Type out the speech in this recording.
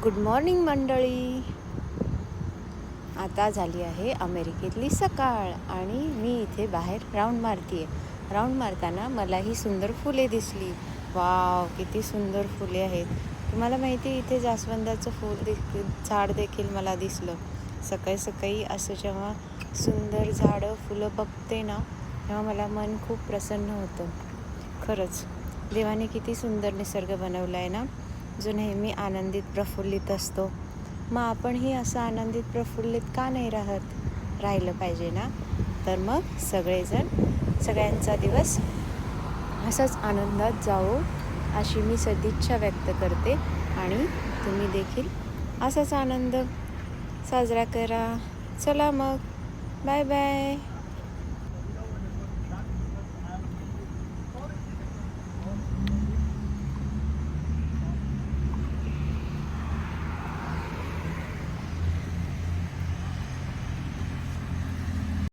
Good morning मंडळी. आता झाली आहे अमेरिकेतली सकाळ आणि मी इथे बाहेर राऊंड मारते आहे. राऊंड मारताना मला ही सुंदर फुले दिसली. वाव, किती सुंदर फुले आहेत. तुम्हाला माहिती आहे, इथे जास्वंदाचं झाड देखील मला दिसलं. सकाळी सकाळी असं जेव्हा सुंदर झाडं फुलं बघते ना, तेव्हा मला मन खूप प्रसन्न होतं. खरंच देवाने किती सुंदर निसर्ग बनवला आहे ना, जो नेहमी आनंदित प्रफुल्लित असतो. मग आपणही असं आनंदित प्रफुल्लित का नाही राहिलं पाहिजे ना. तर मग सगळ्यांचा दिवस असाच आनंदात जावो अशी मी सदिच्छा व्यक्त करते आणि तुम्ही देखील असाच आनंद साजरा करा. चला मग, बाय बाय.